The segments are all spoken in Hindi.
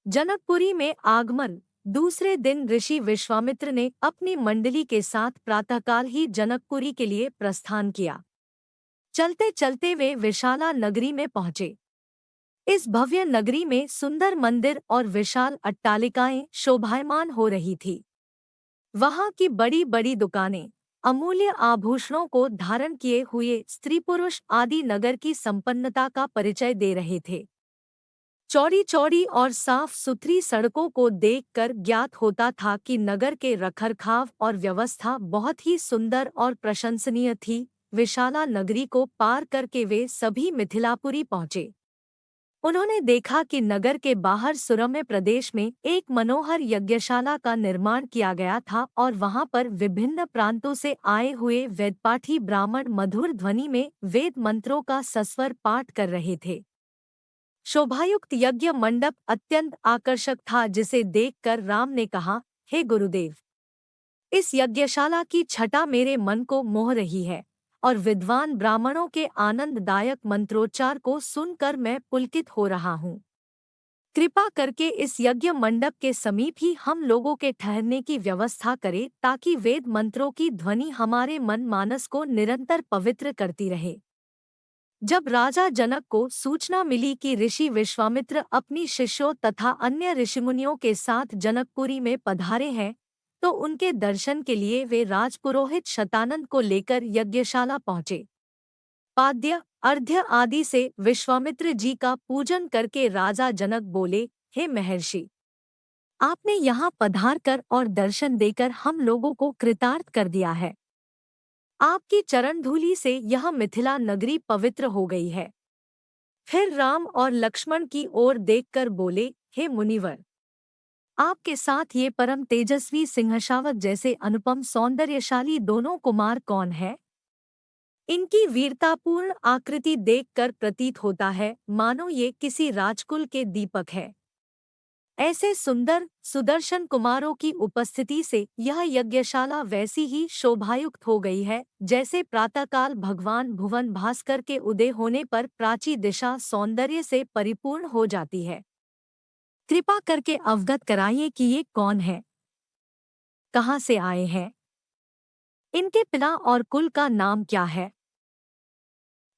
जनकपुरी में आगमन। दूसरे दिन ऋषि विश्वामित्र ने अपनी मंडली के साथ प्रातःकाल ही जनकपुरी के लिए प्रस्थान किया। चलते चलते वे विशाला नगरी में पहुंचे। इस भव्य नगरी में सुंदर मंदिर और विशाल अट्टालिकाएं शोभायमान हो रही थी। वहां की बड़ी बड़ी दुकानें अमूल्य आभूषणों को धारण किए हुए स्त्री पुरुष आदि नगर की संपन्नता का परिचय दे रहे थे। चौड़ी चौड़ी और साफ सुथरी सड़कों को देखकर ज्ञात होता था कि नगर के रखरखाव और व्यवस्था बहुत ही सुंदर और प्रशंसनीय थी। विशाला नगरी को पार करके वे सभी मिथिलापुरी पहुंचे। उन्होंने देखा कि नगर के बाहर सुरम्य प्रदेश में एक मनोहर यज्ञशाला का निर्माण किया गया था और वहां पर विभिन्न प्रांतों से आए हुए वेदपाठी ब्राह्मण मधुर ध्वनि में वेद मंत्रों का सस्वर पाठ कर रहे थे। शोभायुक्त यज्ञ मंडप अत्यंत आकर्षक था, जिसे देखकर राम ने कहा, हे गुरुदेव, इस यज्ञशाला की छटा मेरे मन को मोह रही है और विद्वान ब्राह्मणों के आनंददायक मंत्रोच्चार को सुनकर मैं पुलकित हो रहा हूँ। कृपा करके इस यज्ञ मंडप के समीप ही हम लोगों के ठहरने की व्यवस्था करें, ताकि वेद मंत्रों की ध्वनि हमारे मन मानस को निरंतर पवित्र करती रहे। जब राजा जनक को सूचना मिली कि ऋषि विश्वामित्र अपनी शिष्यों तथा अन्य ऋषिमुनियों के साथ जनकपुरी में पधारे हैं, तो उनके दर्शन के लिए वे राजपुरोहित शतानंद को लेकर यज्ञशाला पहुंचे। पाद्य अर्घ्य आदि से विश्वामित्र जी का पूजन करके राजा जनक बोले, हे महर्षि, आपने यहाँ पधार कर और दर्शन देकर हम लोगों को कृतार्थ कर दिया है। आपकी चरण धूलि से यह मिथिला नगरी पवित्र हो गई है। फिर राम और लक्ष्मण की ओर देखकर बोले, हे मुनिवर, आपके साथ ये परम तेजस्वी सिंहशावक जैसे अनुपम सौंदर्यशाली दोनों कुमार कौन है? इनकी वीरतापूर्ण आकृति देखकर प्रतीत होता है मानो ये किसी राजकुल के दीपक है। ऐसे सुंदर सुदर्शन कुमारों की उपस्थिति से यह यज्ञशाला वैसी ही शोभायुक्त हो गई है, जैसे प्रातःकाल भगवान भुवन भास्कर के उदय होने पर प्राची दिशा सौंदर्य से परिपूर्ण हो जाती है। कृपा करके अवगत कराइए कि ये कौन है, कहाँ से आए हैं, इनके पिता और कुल का नाम क्या है?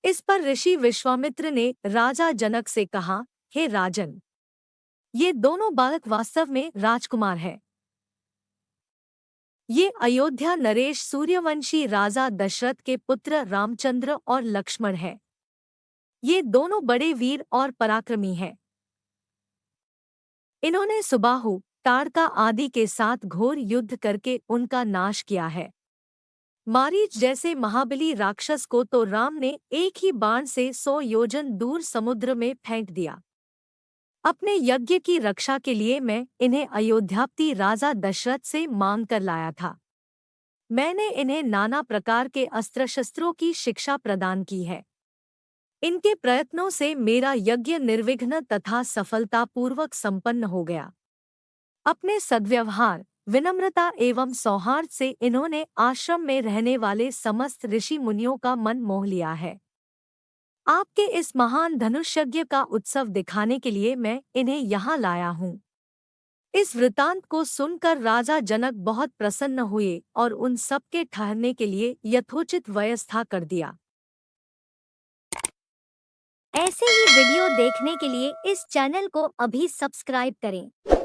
इस पर ऋषि विश्वामित्र ने राजा जनक से कहा, हे राजन, ये दोनों बालक वास्तव में राजकुमार हैं। ये अयोध्या नरेश सूर्यवंशी राजा दशरथ के पुत्र रामचंद्र और लक्ष्मण हैं। ये दोनों बड़े वीर और पराक्रमी हैं। इन्होंने सुबाहु, ताड़का आदि के साथ घोर युद्ध करके उनका नाश किया है। मारीच जैसे महाबली राक्षस को तो राम ने एक ही बाण से 100 योजन दूर समुद्र में फेंक दिया। अपने यज्ञ की रक्षा के लिए मैं इन्हें अयोध्यापति राजा दशरथ से मांग कर लाया था। मैंने इन्हें नाना प्रकार के अस्त्र शस्त्रों की शिक्षा प्रदान की है। इनके प्रयत्नों से मेरा यज्ञ निर्विघ्न तथा सफलतापूर्वक संपन्न हो गया। अपने सद्व्यवहार, विनम्रता एवं सौहार्द से इन्होंने आश्रम में रहने वाले समस्त ऋषि मुनियों का मन मोह लिया है। आपके इस महान धनुष्यज्ञ का उत्सव दिखाने के लिए मैं इन्हें यहाँ लाया हूँ। इस वृतांत को सुनकर राजा जनक बहुत प्रसन्न हुए और उन सबके ठहरने के लिए यथोचित व्यवस्था कर दिया। ऐसे ही वीडियो देखने के लिए इस चैनल को अभी सब्सक्राइब करें।